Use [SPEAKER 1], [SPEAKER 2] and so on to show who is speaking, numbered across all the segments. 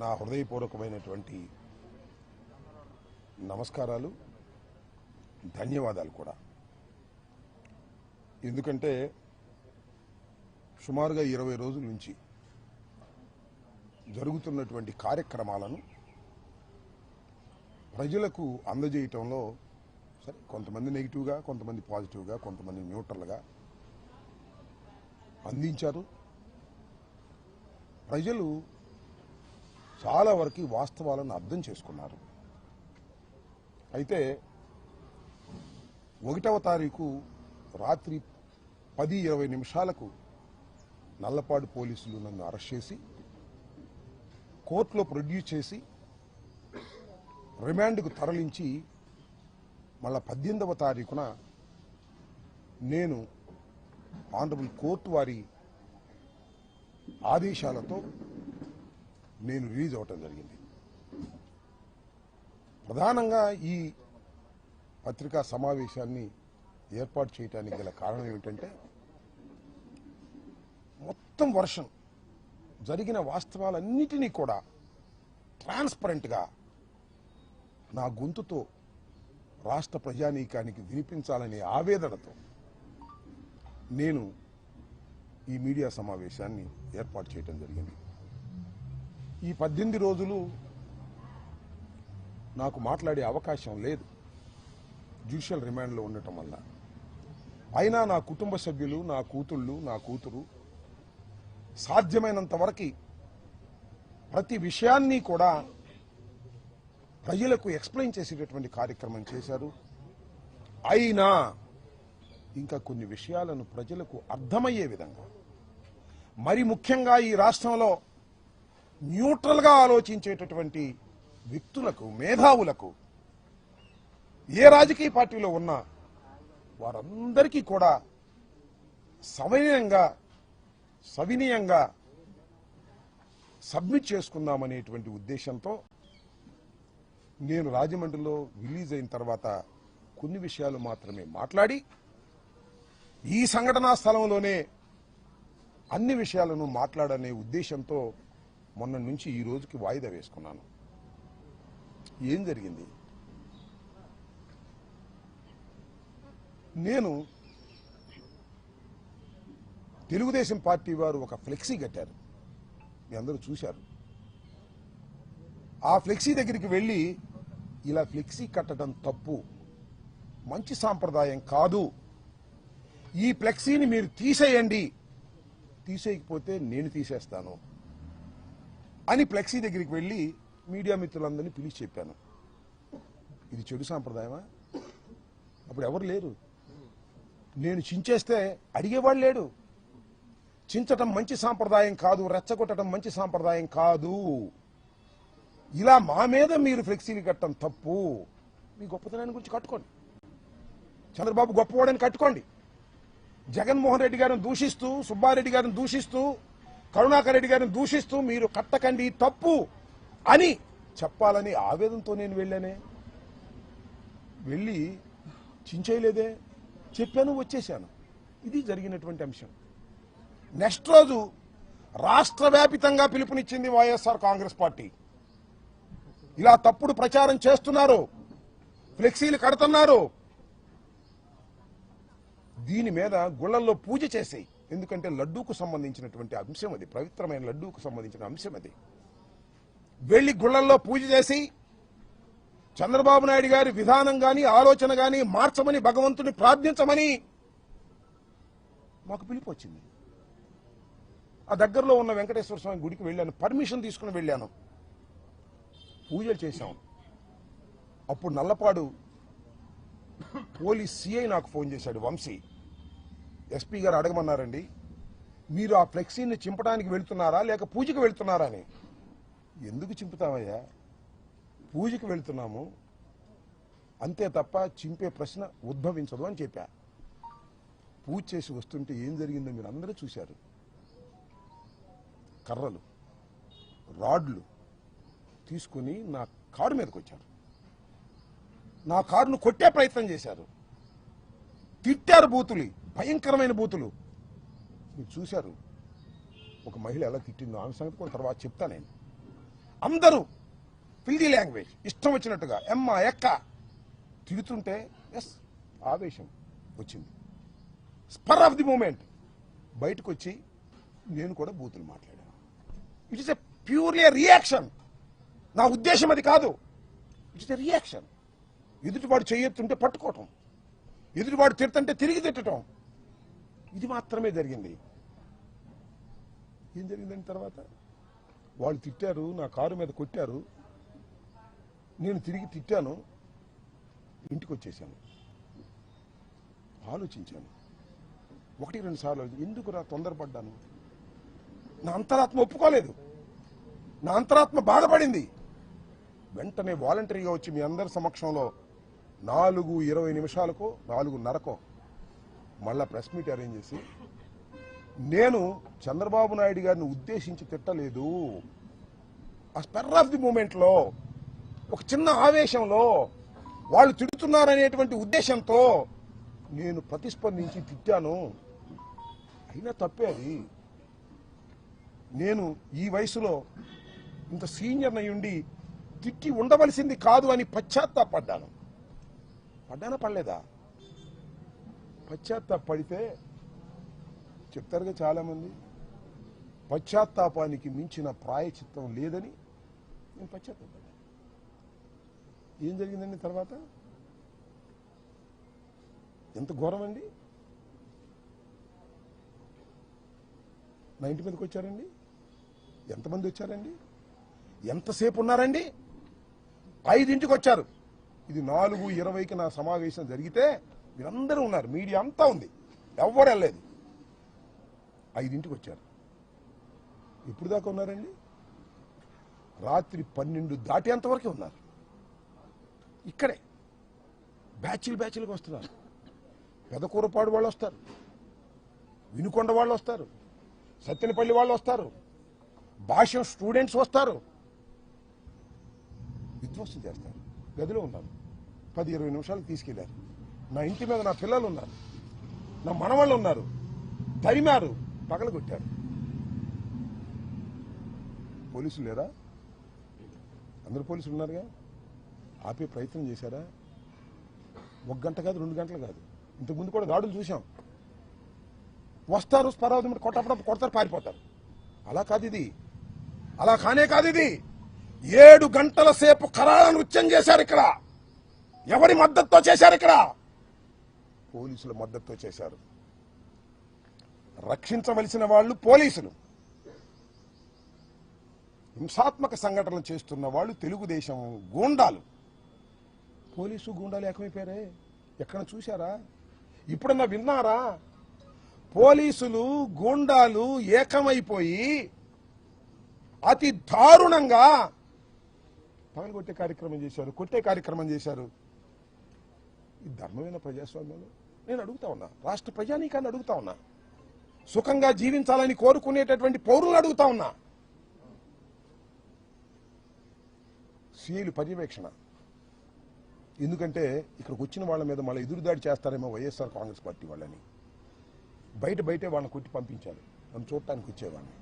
[SPEAKER 1] నా హృదయపూర్వకమైనటువంటి నమస్కారాలు, ధన్యవాదాలు కూడా. ఎందుకంటే సుమారుగా 20 రోజుల నుంచి జరుగుతున్నటువంటి కార్యక్రమాలను ప్రజలకు అందజేయటంలో సరే కొంతమంది నెగిటివ్గా, కొంతమంది పాజిటివ్గా, కొంతమంది న్యూట్రల్గా అందించారు. ప్రజలు చాలా వరకు వాస్తవాలను అర్థం చేసుకున్నారు. అయితే 1వ తారీఖు రాత్రి 10:20 నిమిషాలకు నల్లపాడు పోలీసులు నన్ను అరెస్ట్ చేసి కోర్టులో ప్రొడ్యూస్ చేసి రిమాండ్కు తరలించి మళ్ళా 18వ తారీఖున నేను ఆనరబుల్ కోర్టు వారి ఆదేశాలతో నేను రిలీజ్ అవటం జరిగింది. ప్రధానంగా ఈ పత్రికా సమావేశాన్ని ఏర్పాటు చేయడానికి గల కారణం ఏమిటంటే మొత్తం వర్షం జరిగిన వాస్తవాలన్నిటినీ కూడా ట్రాన్స్పరెంట్గా నా గొంతుతో రాష్ట్ర ప్రజానీకానికి వినిపించాలనే ఆవేదనతో నేను ఈ మీడియా సమావేశాన్ని ఏర్పాటు చేయడం జరిగింది. ఈ 18 రోజులు నాకు మాట్లాడే అవకాశం లేదు జ్యుడిషియల్ రిమాండ్లో ఉండటం వల్ల. అయినా నా కుటుంబ సభ్యులు, నా కూతుళ్ళు, నా కూతురు సాధ్యమైనంత వరకు ప్రతి విషయాన్ని కూడా ప్రజలకు ఎక్స్ప్లెయిన్ చేసేటటువంటి కార్యక్రమం చేశారు. అయినా ఇంకా కొన్ని విషయాలను ప్రజలకు అర్థమయ్యే విధంగా, మరి ముఖ్యంగా ఈ రాష్ట్రంలో న్యూట్రల్గా ఆలోచించేటటువంటి వ్యక్తులకు, మేధావులకు, ఏ రాజకీయ పార్టీలో ఉన్నా వారందరికీ కూడా సవినయంగా సబ్మిట్ చేసుకుందామనేటువంటి ఉద్దేశంతో నేను రాజమండ్రిలో రిలీజ్ అయిన తర్వాత కొన్ని విషయాలు మాత్రమే మాట్లాడి ఈ సంఘటనా స్థలంలోనే అన్ని విషయాలను మాట్లాడనే ఉద్దేశంతో మొన్న నుంచి ఈ రోజుకి వాయిదా వేసుకున్నాను. ఏం జరిగింది? నేను తెలుగుదేశం పార్టీ వారు ఒక ఫ్లెక్సీ కట్టారు, మీ అందరూ చూశారు. ఆ ఫ్లెక్సీ దగ్గరికి వెళ్ళి ఇలా ఫ్లెక్సీ కట్టడం తప్పు, మంచి సాంప్రదాయం కాదు, ఈ ఫ్లెక్సీని మీరు తీసేయండి, తీసేయకపోతే నేను తీసేస్తాను అని ఫ్లెక్సీ దగ్గరికి వెళ్ళి మీడియా మిత్రులందరినీ పిలిచి చెప్పాను. ఇది చెడు సాంప్రదాయమా? అప్పుడు ఎవరు లేరు. నేను చించేస్తే అడిగేవాడు లేడు. చించటం మంచి సాంప్రదాయం కాదు, రెచ్చగొట్టడం మంచి సాంప్రదాయం కాదు, ఇలా మా మీద మీరు ఫ్లెక్సీలు కట్టడం తప్పు, మీ గొప్పతనాన్ని గురించి కట్టుకోండి, చంద్రబాబు గొప్పవాడని కట్టుకోండి, జగన్మోహన్ రెడ్డి గారిని దూషిస్తూ, సుబ్బారెడ్డి గారిని దూషిస్తూ, కరుణాకర్ రెడ్డి గారిని దూషిస్తూ మీరు కట్టకండి తప్పు అని చెప్పాలని ఆవేదనతో నేను వెళ్ళానే. వెళ్ళి చించేయలేదే, చెప్పాను, వచ్చేసాను. ఇది జరిగినటువంటి అంశం. నెక్స్ట్ రోజు రాష్ట్ర వ్యాపితంగా పిలుపునిచ్చింది వైఎస్ఆర్ కాంగ్రెస్ పార్టీ. ఇలా తప్పుడు ప్రచారం చేస్తున్నారు, ఫ్లెక్సీలు కడుతున్నారు, దీని మీద గుళ్ళల్లో పూజ చేసి, ఎందుకంటే లడ్డూకు సంబంధించినటువంటి అంశం అది, పవిత్రమైన లడ్డూకు సంబంధించిన అంశం అది. వెళ్లి గుళ్ళల్లో పూజ చేసి చంద్రబాబు నాయుడు గారి విధానం గాని, ఆలోచన గాని మార్చమని భగవంతుని ప్రార్థించమని మాకు పిలుపు వచ్చింది. ఆ దగ్గరలో ఉన్న వెంకటేశ్వర స్వామి గుడికి వెళ్ళాను, పర్మిషన్ తీసుకుని వెళ్ళాను, పూజలు చేశాం. అప్పుడు నల్లపాడు పోలీస్ సిఐ నాకు ఫోన్ చేశాడు, వంశీ, ఎస్పీ గారు అడగమన్నారండి, మీరు ఆ ఫ్లెక్సీని చింపడానికి వెళ్తున్నారా లేక పూజకు వెళ్తున్నారా అని. ఎందుకు చింపుతామయ్యా, పూజకు వెళ్తున్నాము అంతే తప్ప చింపే ప్రశ్న ఉద్భవించదు అని చెప్పా. పూజ చేసి వస్తుంటే ఏం జరిగిందో మీరు అందరూ చూశారు. కర్రలు, రాడ్లు తీసుకుని నా కారు మీదకి వచ్చారు, నా కారును కొట్టే ప్రయత్నం చేశారు, తిట్టారు, బూతులు, భయంకరమైన బూతులు. మీరు చూశారు ఒక మహిళ ఎలా తిట్టిందో, ఆమె సంగతి కూడా తర్వాత చెప్తా నేను. అందరూ ఫిల్దీ లాంగ్వేజ్ ఇష్టం వచ్చినట్టుగా ఎమ్మ ఎక్క తిడుతుంటే ఎస్ ఆవేశం వచ్చింది. స్పర్ ఆఫ్ ది మూమెంట్ బయటకు వచ్చి నేను కూడా బూతులు మాట్లాడాను. It is a purely reaction. నా ఉద్దేశం అది కాదు. It is a reaction. ఎదుటివాడు చెయ్యొత్తుంటే పట్టుకోవటం, ఎదుటివాడు తిడుతుంటే తిరిగి తిట్టడం, ఇది మాత్రమే జరిగింది. ఏం జరిగిందని తర్వాత వాళ్ళు తిట్టారు, నా కారు మీద కొట్టారు, నేను తిరిగి తిట్టాను, ఇంటికి వచ్చేసాను. ఆలోచించాను 1-2 సార్లు, ఎందుకురా తొందరపడ్డాను. నా అంతరాత్మ ఒప్పుకోలేదు, నా అంతరాత్మ బాధపడింది. వెంటనే వాలంటరీగా వచ్చి మీ అందరి సమక్షంలో 4:20 4:30 మళ్ళా ప్రెస్ మీట్ అరేంజ్ చేసి, నేను చంద్రబాబు నాయుడు గారిని ఉద్దేశించి తిట్టలేదు. ఆ స్పెర్ ఆఫ్ ది మూమెంట్లో, ఒక చిన్న ఆవేశంలో, వాళ్ళు తిడుతున్నారనేటువంటి ఉద్దేశంతో నేను ప్రతిస్పందించి తిట్టాను. అయినా తప్పే అది. నేను ఈ వయసులో ఇంత సీనియర్ అయ్యుండి తిట్టి ఉండవలసింది కాదు అని పశ్చాత్తాపడ్డాను. పడ్డానా పడలేదా? పశ్చాత్తాపడితే చెప్తారుగా చాలామంది, పశ్చాత్తాపానికి మించిన ప్రాయచిత్తం లేదని నేను పశ్చాత్తాపడ్డాను. ఏం జరిగిందండి తర్వాత? ఎంత ఘోరం అండి. నా ఇంటి మీదకి వచ్చారండి. ఎంతమంది వచ్చారండి? ఎంతసేపు ఉన్నారండి? 5ంటికి వచ్చారు. ఇది 4:20కి నా సమావేశం జరిగితే మీరందరూ ఉన్నారు, మీడియా అంతా ఉంది, ఎవ్వరు వెళ్ళలేదు. 5ంటికి వచ్చారు. ఎప్పుడు దాకా ఉన్నారండి? రాత్రి 12 దాటేంతవరకే ఉన్నారు. ఇక్కడే బ్యాచ్లుగా వస్తున్నారు. పెదకూరపాడు వాళ్ళు వస్తారు, వినుకొండ వాళ్ళు వస్తారు, సత్తెనపల్లి వాళ్ళు వస్తారు, భాష్యం స్టూడెంట్స్ వస్తారు, విధ్వంసం చేస్తారు. గదిలో ఉన్నాను. 10-20 నిమిషాలు తీసుకెళ్లారు. నా ఇంటి మీద నా పిల్లలు ఉన్నారు, నా మనవాళ్ళు ఉన్నారు, తరిమారు, పగలగొట్టారు. పోలీసులు లేరా? అందరు పోలీసులు ఉన్నారుగా. ఆపే ప్రయత్నం చేశారా? 1 గంట కాదు, 2 గంటలు కాదు, ఇంతకుముందు కూడా దాడులు చూసాం. వస్తారు, స్పరావతి కొట్టప్పుడు కొడతారు, పారిపోతారు. అలా కాదు ఇది, అలా కానే కాదు ఇది. 7 గంటల సేపు కరాళ నృత్యం చేశారు ఇక్కడ. ఎవరి మద్దతుతో చేశారు? ఇక్కడ పోలీసుల మద్దతుతో చేశారు. రక్షించవలసిన వాళ్ళు పోలీసులు, హింసాత్మక సంఘటనలు చేస్తున్న వాళ్ళు తెలుగుదేశం గూండాలు. పోలీసు గూండాలు ఏకమైపోయారే. ఎక్కడ చూశారా? ఇప్పుడన్నా విన్నారా? పోలీసులు గూండాలు ఏకమైపోయి అతి దారుణంగా పగలగొట్టే కార్యక్రమం చేశారు, కొట్టే కార్యక్రమం చేశారు. ఈ ధర్మమైన ప్రజాస్వామ్యంలో నేను అడుగుతా ఉన్నా, రాష్ట్ర ప్రజానీకాన్ని అడుగుతా ఉన్నా, సుఖంగా జీవించాలని కోరుకునేటటువంటి పౌరులను అడుగుతా ఉన్నా. సీఐలు పర్యవేక్షణ. ఎందుకంటే ఇక్కడికి వచ్చిన వాళ్ళ మీద మళ్ళీ ఎదురుదాడి చేస్తారేమో వైఎస్ఆర్ కాంగ్రెస్ పార్టీ వాళ్ళని. బయటే వాళ్ళని కొట్టి పంపించారు. నన్ను చూడటానికి వచ్చేవాడిని.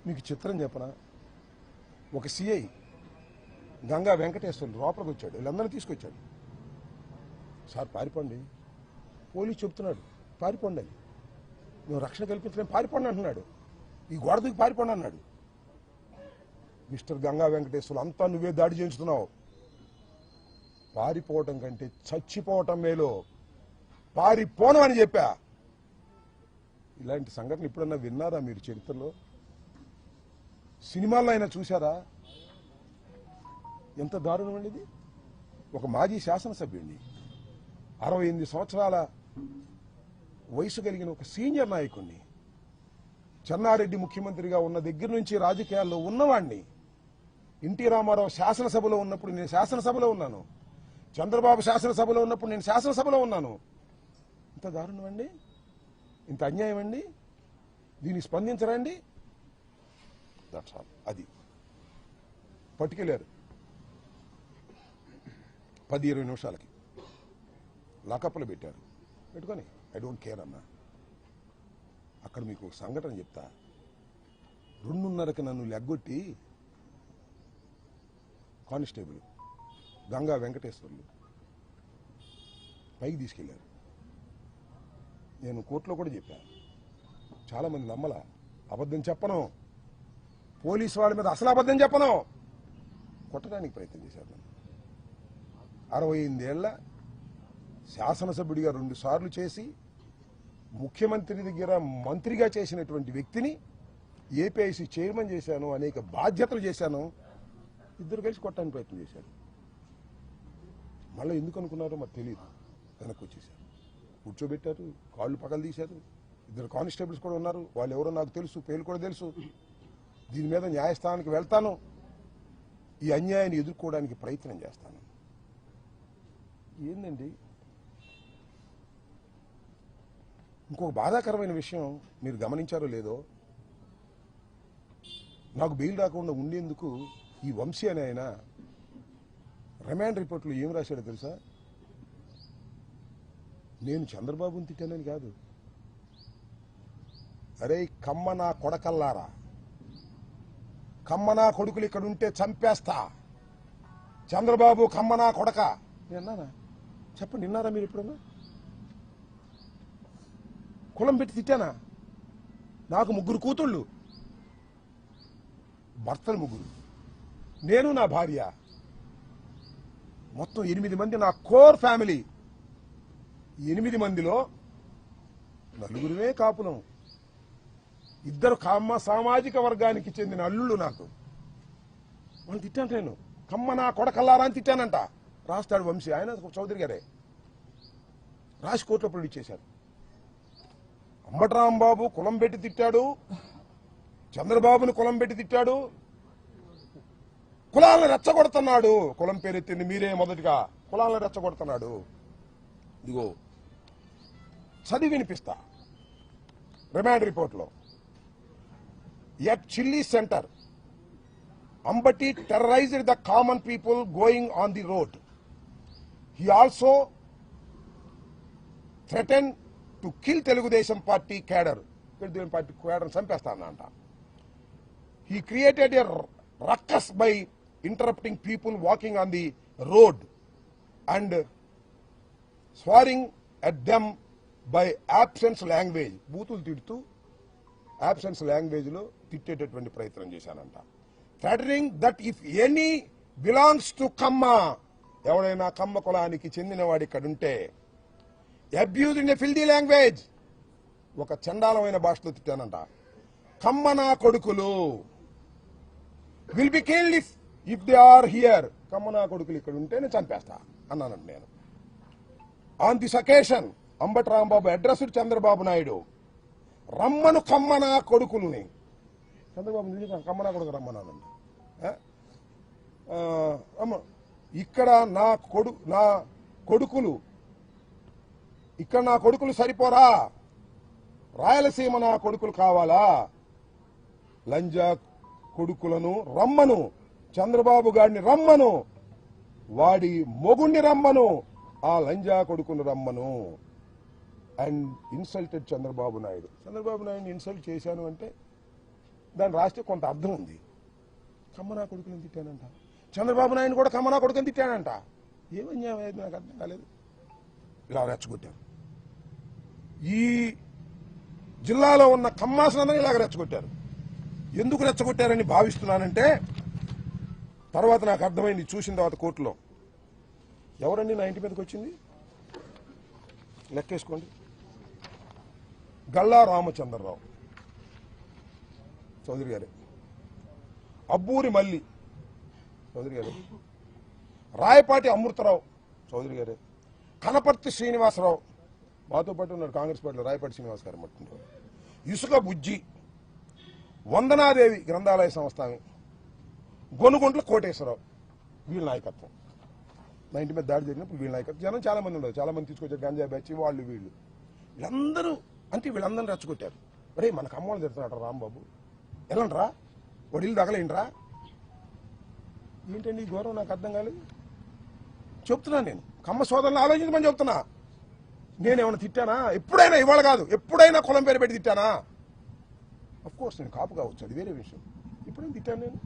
[SPEAKER 1] మీకు చిత్రం చెప్పనా? ఒక సిఐ గంగా వెంకటేశ్వర్లు లోపలికి వచ్చాడు, వీళ్ళందరినీ తీసుకొచ్చాడు. సార్ పారిపోండి, పోలీసు చెప్తున్నాడు పారిపోండి అని. మేము రక్షణ కల్పించలేం, పారిపోండి అంటున్నాడు. ఈ గోడ దూకి పారిపోండి అన్నాడు. మిస్టర్ గంగా వెంకటేశ్వర్లు, అంతా నువ్వే దాడి చేయించుతున్నావు. పారిపోవటం కంటే చచ్చిపోవటం మేలు, పారిపోను అని చెప్పా. ఇలాంటి సంఘటన ఎప్పుడన్నా విన్నారా మీరు చరిత్రలో? సినిమాల్లో అయినా చూసారా? ఎంత దారుణం అండి ఇది. ఒక మాజీ శాసనసభ్యుడిని, 68 సంవత్సరాల వయసు కలిగిన ఒక సీనియర్ నాయకుడిని, చెన్నారెడ్డి ముఖ్యమంత్రిగా ఉన్న దగ్గర నుంచి రాజకీయాల్లో ఉన్నవాడిని, ఎన్టీ రామారావు శాసనసభలో ఉన్నప్పుడు నేను శాసనసభలో ఉన్నాను, చంద్రబాబు శాసనసభలో ఉన్నప్పుడు నేను శాసనసభలో ఉన్నాను. ఇంత దారుణం అండి, ఇంత అన్యాయం అండి. దీన్ని స్పందించరండి. That's all. అది పట్టుకెళ్ళారు 10-20 నిమిషాలకి లాకప్లో పెట్టారు. పెట్టుకొని ఐ డోంట్ కేర్ అన్నా. అక్కడ మీకు ఒక సంఘటన చెప్తా. 2:30కి నన్ను లెగ్గొట్టి కానిస్టేబుల్ గంగా వెంకటేశ్వర్లు పైకి తీసుకెళ్లారు. నేను కోర్టులో కూడా చెప్పాను, చాలామంది నమ్మల. అబద్ధం చెప్పను, పోలీసు వాళ్ళ మీద అసలు అబద్ధం చెప్పను. కొట్టడానికి ప్రయత్నం చేశారు. 68 ఏళ్ల శాసనసభ్యుడిగా 2 సార్లు చేసి ముఖ్యమంత్రి దగ్గర మంత్రిగా చేసినటువంటి వ్యక్తిని ఏపీఐసీ చైర్మన్ చేశాను, అనేక బాధ్యతలు చేశాను. ఇద్దరు కలిసి కొట్టడానికి ప్రయత్నం చేశారు. మళ్ళీ ఎందుకు అనుకున్నారో మాకు తెలియదు. వెనక్కి వచ్చేసారు, కూర్చోబెట్టారు, కాళ్ళు పగలు తీశారు. 2 కానిస్టేబుల్స్ కూడా ఉన్నారు. వాళ్ళు ఎవరో నాకు తెలుసు, పేర్లు కూడా తెలుసు. దీని మీద న్యాయస్థానానికి వెళ్తాను, ఈ అన్యాయాన్ని ఎదుర్కోవడానికి ప్రయత్నం చేస్తాను. ఏందండి ఇంకొక బాధాకరమైన విషయం మీరు గమనించారో లేదో, నాకు బెయిల్ రాకుండా ఉండేందుకు ఈ వంశీ అనే ఆయన రిమాండ్ రిపోర్ట్లో ఏం రాశాడో తెలుసా? నేను చంద్రబాబుని తిట్టానని కాదు, అరే కమ్మ నా కొడకల్లారా, కమ్మ నా కొడుకులు ఇక్కడ ఉంటే చంపేస్తా, చంద్రబాబు కమ్మ నా కొడక. నేన్నానా? చెప్పండి, విన్నారా మీరు ఎప్పుడన్నా? కులం పెట్టి తిట్టానా? నాకు 3 కూతుళ్ళు, భర్తలు 3, నేను నా భార్య, మొత్తం 8 మంది నా కోర్ ఫ్యామిలీ. 8 మందిలో 4 కాపులం, 2 కమ్మ సామాజిక వర్గానికి చెందిన అల్లుళ్ళు. నాకు వాళ్ళు తిట్టాను, నేను కమ్మ నా కొడకల్లారా అని తిట్టానంట. రాస్తాడు వంశీ, ఆయన చౌదరి గారే రాసి కోర్టులో ప్రొడ్యూస్ చేశారు. అంబటరాంబాబు కులం పెట్టి తిట్టాడు, చంద్రబాబుని కులం పెట్టి తిట్టాడు, కులాలను రెచ్చగొడుతున్నాడు. కులం పేరెత్తింది మీరే మొదటిగా, కులాలను రెచ్చగొడుతున్నాడు. ఇదిగో చదివి వినిపిస్తా. రిమాండ్ రిపోర్ట్లో, at chilli centre Ambati terrorized the common people going on the road. He also threatened to kill Telugu Desam Party cadre. Telugu Desam Party cadre champesthananta. He created a ruckus by interrupting people walking on the road and swearing at them by absence language. బూతులు తిడుతూ absence language లో తిట్టేటటువంటి ప్రయత్నం చేశానంట. threatening that if any belongs to Kamma, ఎవడైనా కమ్మ కులానికి చెందినవాడు ఇక్కడ ఉంటే, abused in a filthy language, ఒక చండాలమైన భాషలో తిట్టానంట. కమ్మ నా కొడుకులు will be killed if they are here. కమ్మ నా కొడుకులు ఇక్కడ ఉంటే నేను చంపేస్తా అన్నానంట నేను. on this occasion Ambati Rambabu addressed Chandrababu Naidu, రమ్మను కమ్మ నా కొడుకులని. చంద్రబాబు కమ్మ నా కొడుకు రమ్మన్నానండి. ఇక్కడ నా కొడుకులు ఇక్కడ నా కొడుకులు సరిపోరా, రాయలసీమ నా కొడుకులు కావాలా? లంజా కొడుకులను రమ్మను, చంద్రబాబు గారిని రమ్మను, వాడి మొగుణ్ణి రమ్మను, ఆ లంజా కొడుకును రమ్మను. And insulted Chandrababu Naidu. చంద్రబాబు నాయుడిని ఇన్సల్ట్ చేశాను అంటే దాన్ని రాస్తే కొంత అర్థం ఉంది. కమ్మనా కొడుకుని తిట్టానంట, చంద్రబాబు నాయుడు కూడా కమ్మనా కొడుకుని తిట్టానంట. ఏమన్యాయం అయ్యేది నాకు అర్థం కాలేదు. ఇలా రెచ్చగొట్టారు. ఈ జిల్లాలో ఉన్న కమ్మాసులందరూ ఇలాగ రెచ్చగొట్టారు. ఎందుకు రెచ్చగొట్టారని భావిస్తున్నానంటే తర్వాత నాకు అర్థమైంది చూసిన తర్వాత కోర్టులో. ఎవరండి నా ఇంటి మీదకి వచ్చింది? లెక్కేసుకోండి. గల్లా రామచంద్రరావు చౌదరి గారే, అబ్బూరి మల్లి చౌదరి గారే, రాయపాటి అమృతరావు చౌదరి గారే, కనపర్తి శ్రీనివాసరావు మాతో పాటు ఉన్నాడు కాంగ్రెస్ పార్టీలో, రాయపాటి శ్రీనివాస్ గారు పట్టుకుంటారు, ఇసుక బుజ్జి, వందనాదేవి గ్రంథాలయ సంస్థానం, గొనుగొంట్ల కోటేశ్వరరావు. వీళ్ళ నాయకత్వం. నా ఇంటి మీద దాడి జరిగినప్పుడు వీళ్ళ నాయకత్వం. జనం చాలా మంది ఉండదు, చాలా మంది తీసుకొచ్చారు, గంజా బ్యాచ్ వాళ్ళు వీళ్ళు. వీళ్ళందరూ అంటే వీళ్ళందరూ రెచ్చగొట్టారు. అరే మనకు అమ్మవాళ్ళు తిడుతున్నాడు రాంబాబు, ఎలాంట్రా వాడు ఇల్లు తగలేంట్రా. ఏంటండి ఈ గౌరవం నాకు అర్థం కాలేదు. చెప్తున్నా నేను, కమ్మ సోదరులను ఆలోచించమని చెప్తున్నా. నేనేమన్నా తిట్టానా? ఎప్పుడైనా, ఇవాళ కాదు, ఎప్పుడైనా కులం పేరు పెట్టి తిట్టానా? అఫ్ కోర్స్ నేను కాపు కావచ్చు, అది వేరే విషయం. ఎప్పుడైనా తిట్టాను నేను?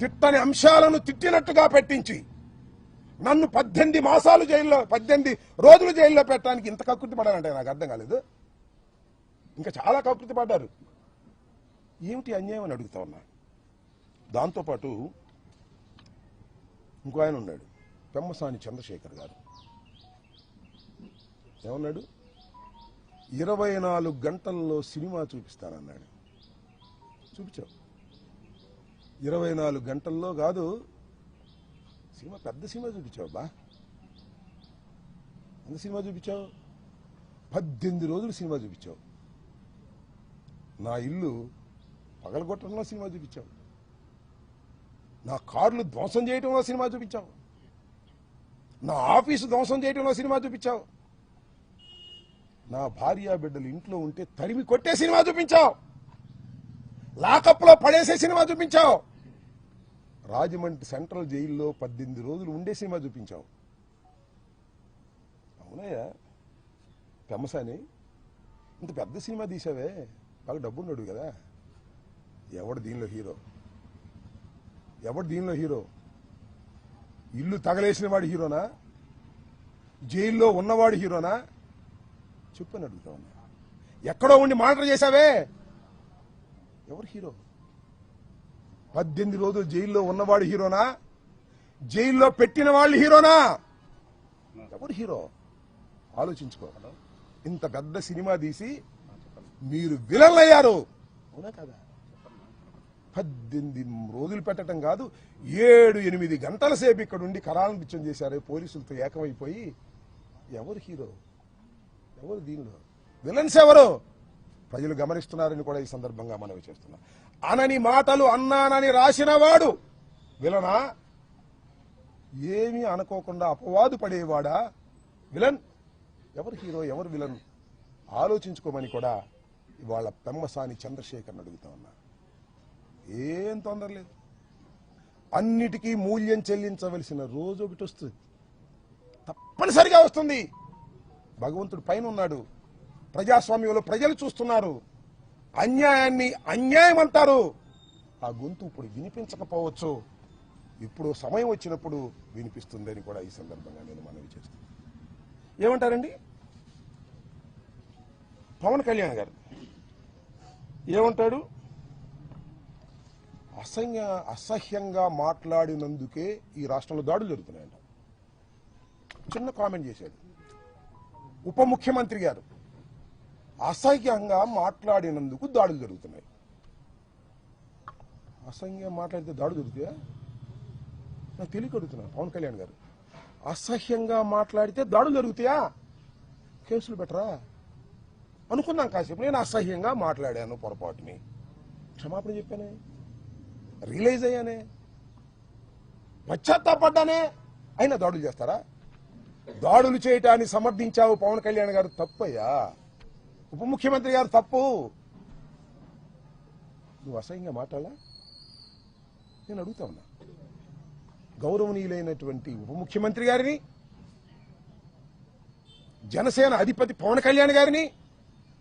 [SPEAKER 1] తిట్టని అంశాలను తిట్టినట్టుగా పెట్టించి నన్ను 18 మాసాలు జైల్లో 18 రోజులు జైల్లో పెట్టడానికి ఇంత కకృతి పడాలంటే నాకు అర్థం కాలేదు. ఇంకా చాలా కకృతి పడ్డారు. ఏమిటి అన్యాయం అని అడుగుతా ఉన్నా. దాంతోపాటు ఇంకో ఆయన ఉన్నాడు, పెమ్మసాని చంద్రశేఖర్ గారు. ఏమన్నాడు? 24 గంటల్లో సినిమా చూపిస్తానన్నాడు. చూపించావు. 24 గంటల్లో కాదు, సినిమా పెద్ద సినిమా చూపించావు బా. ఎంత సినిమా చూపించావు? 18 రోజులు సినిమా చూపించావు. నా ఇల్లు పగలగొట్టడంలో సినిమా చూపించావు. నా కార్లు ధ్వంసం చేయడంలో సినిమా చూపించావు. నా ఆఫీసు ధ్వంసం చేయడంలో సినిమా చూపించావు. నా భార్య బిడ్డలు ఇంట్లో ఉంటే తరిమి కొట్టే సినిమా చూపించావు. లాకప్లో పడేసే సినిమా చూపించావు. రాజమండ్రి సెంట్రల్ జైల్లో 18 రోజులు ఉండే సినిమా చూపించావు. అవునయ్యా పెమ్మసాని, ఇంత పెద్ద సినిమా తీసావే, బాగా డబ్బున్నాడు కదా. ఎవడు దీనిలో హీరో? ఎవడు దీనిలో హీరో? ఇల్లు తగలేసిన వాడు హీరోనా? జైల్లో ఉన్నవాడు హీరోనా? చెప్పని అడుగుతా ఉన్నా. ఎక్కడో ఉండి మానిటర్ చేశావే, ఎవరు హీరో? 18 రోజులు జైల్లో ఉన్నవాడు హీరోనా? జైల్లో పెట్టిన వాళ్ళు హీరోనా? ఎవరు హీరో? ఆలోచించుకో. ఇంత పెద్ద సినిమా తీసి మీరు విలన్లు అయ్యారు, అవునా కదా? 18 రోజులు పెట్టడం కాదు, 7-8 గంటల సేపు ఇక్కడ ఉండి కరాలను నిత్యం చేశారు పోలీసులతో ఏకమైపోయి. ఎవరు హీరో? ఎవరు దీనిలో విలన్స్? ఎవరు? ప్రజలు గమనిస్తున్నారని కూడా ఈ సందర్భంగా మనవి చేస్తున్నా. అనని మాటలు అన్నానని రాసిన వాడు విలనా? ఏమీ అనుకోకుండా అపవాదు పడేవాడా విలన్? ఎవరు హీరో? ఎవరు విలన్? ఆలోచించుకోమని కూడా ఇవాళ పెమ్మసాని చంద్రశేఖర్ని అడుగుతా ఉన్నా. ఏం తొందర లేదు. అన్నిటికీ మూల్యం చెల్లించవలసిన రోజు ఒకటి వస్తుంది, తప్పనిసరిగా వస్తుంది. భగవంతుడు పైన ఉన్నాడు, ప్రజాస్వామ్యంలో ప్రజలు చూస్తున్నారు. అన్యాయాన్ని అన్యాయం అంటారు. ఆ గొంతు ఇప్పుడు వినిపించకపోవచ్చు, ఇప్పుడు సమయం వచ్చినప్పుడు వినిపిస్తుందని కూడా ఈ సందర్భంగా నేను మనవి చేస్తాను. ఏమంటారండి పవన్ కళ్యాణ్ గారు? ఏమంటాడు? అసహ్యంగా మాట్లాడినందుకే ఈ రాష్ట్రంలో దాడులు జరుగుతున్నాయంట. చిన్న కామెంట్ చేశాడు. ఉప ముఖ్యమంత్రి గారు అసహ్యంగా మాట్లాడినందుకు దాడులు జరుగుతున్నాయి. అసహ్యంగా మాట్లాడితే దాడులు జరుగుతాయా? నాకు తెలియక అడుగుతున్నా పవన్ కళ్యాణ్ గారు. అసహ్యంగా మాట్లాడితే దాడులు జరుగుతాయా? కేసులు పెట్టరా? అనుకున్నాం కాసేపు. నేను అసహ్యంగా మాట్లాడాను, పొరపాటుని క్షమాపణ చెప్పానే, రియలైజ్ అయ్యానే, పశ్చాత్తాపడ్డానే, అయినా దాడులు చేస్తారా? దాడులు చేయటాన్ని సమర్థించావు పవన్ కళ్యాణ్ గారు, తప్పయ్యా. ఉప ముఖ్యమంత్రి గారు తప్పు. నువ్వు అసహ్యంగా మాట్లాడాలా? నేను అడుగుతా ఉన్నా. గౌరవనీయులైనటువంటి ఉప ముఖ్యమంత్రి గారిని, జనసేన అధిపతి పవన్ కళ్యాణ్ గారిని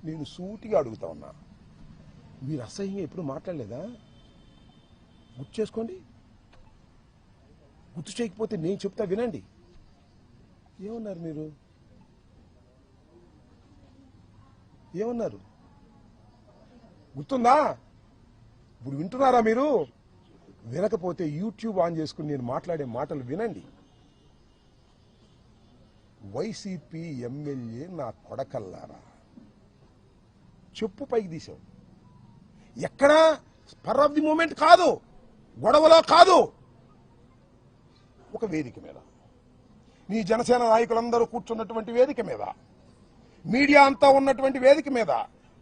[SPEAKER 1] నేను సూటిగా అడుగుతా ఉన్నా. మీరు అసహ్యంగా ఎప్పుడు మాట్లాడలేదా? గుర్తు చేసుకోండి. గుర్తు చేయకపోతే నేను చెప్తా వినండి. ఏమన్నారు మీరు? ఏమన్నారు గుర్తుందా? ఇప్పుడు వింటున్నారా మీరు? వినకపోతే యూట్యూబ్ ఆన్ చేసుకుని నేను మాట్లాడే మాటలు వినండి. వైసీపీ ఎమ్మెల్యే నా కొడకల్లారా, చెప్పు పైకి తీసావు. ఎక్కడా స్పర్ ఆఫ్ ది మూమెంట్ కాదు, గొడవలో కాదు, ఒక వేదిక మీద, నీ జనసేన నాయకులందరూ కూర్చున్నటువంటి వేదిక మీద, మీడియా అంతా ఉన్నటువంటి వేదిక మీద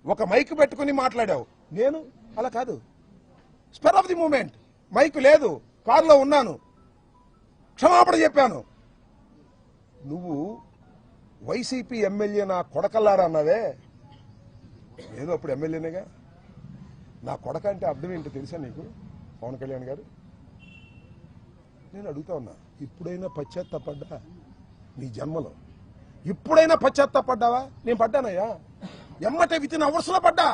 [SPEAKER 1] ఒక మైక్ పెట్టుకుని మాట్లాడావు. నేను అలా కాదు, spur of the moment, mike లేదు, కారులో ఉన్నాను, క్షమాపణ చెప్పాను. నువ్వు వైసీపీ ఎమ్మెల్యే నా కొడకల్లారా అన్నావే, ఏదో అప్పుడు ఎమ్మెల్యేనేగా. నా కొడక అంటే అర్థం ఏంటో తెలుసా నీకు పవన్ కళ్యాణ్ గారు? నేను అడుగుతా ఉన్నా, ఇప్పుడైనా పశ్చాత్తాపడ్డా నీ జన్మలో? ఇప్పుడైనా పశ్చాత్తాపడ్డావా? నేను పడ్డానయ్యా, ఎమ్మటే వితిన్ అవర్స్ లో పడ్డా.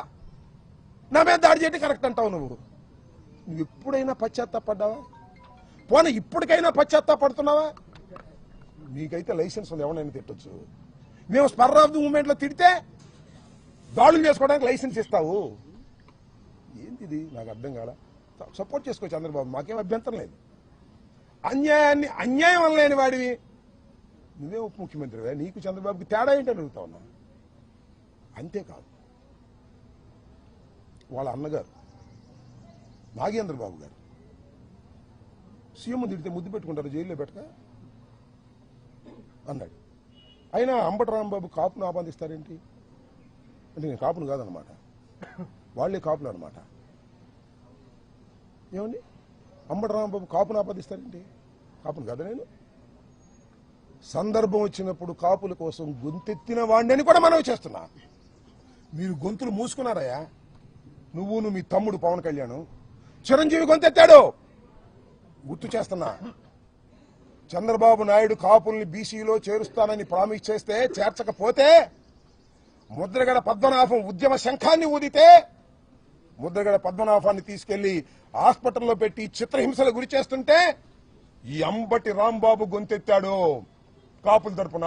[SPEAKER 1] నా మీద దాడి చేయడం కరెక్ట్ అంటావు నువ్వు. నువ్వు ఎప్పుడైనా పశ్చాత్తాపడ్డావా? పోనీ ఇప్పటికైనా పశ్చాత్తాపడుతున్నావా? నీకైతే లైసెన్స్ ఉంది, ఎవరైనా తిట్టొచ్చు. మేము స్పర్ ఆఫ్ ది మూమెంట్ లో తిడితే దాడులు చేసుకోవడానికి లైసెన్స్ ఇస్తావు. ఏంటిది నాకు అర్థం కాల. సపోర్ట్ చేసుకో చంద్రబాబు, మాకేం అభ్యంతరం లేదు. అన్యాయం అనలేని వాడివి నువ్వే ఉప ముఖ్యమంత్రివే, నీకు చంద్రబాబుకి తేడా ఏంటని అడుగుతా ఉన్నా. అంతేకాదు, వాళ్ళ అన్నగారు నాగేంద్ర బాబు గారు సీఎం తిడితే ముద్దు పెట్టుకుంటారు, జైల్లో పెట్టక అన్నాడు. అయినా అంబటి రాంబాబు కాపును ఆపాదిస్తారేంటి అంటే నేను కాపును కాదనమాట, వాళ్లే కాపులు అనమాట. ఏమండి, అంబటి రాంబాబు కాపును ఆపాదిస్తారేంటి? కాపును కదా నేను. సందర్భం వచ్చినప్పుడు కాపుల కోసం గొంతెత్తిన వాడిని కూడా మనవి చేస్తున్నా. మీరు గొంతులు మూసుకున్నారయ్యా. నువ్వు మీ తమ్ముడు పవన్ కళ్యాణ్. చిరంజీవి గొంతెత్తాడు, గుర్తు చేస్తున్నా. చంద్రబాబు నాయుడు కాపుల్ని బీసీలో చేరుస్తానని ప్రామిస్ చేస్తే, చేర్చకపోతే ముద్రగడ పద్మనాభం ఉద్యమ శంఖాన్ని ఊదితే ముద్రగడ పద్మనాభాన్ని తీసుకెళ్లి హాస్పిటల్లో పెట్టి చిత్రహింసలు గురి చేస్తుంటే ఈ అంబటి రాంబాబు గొంతెత్తాడు కాపుల తరపున.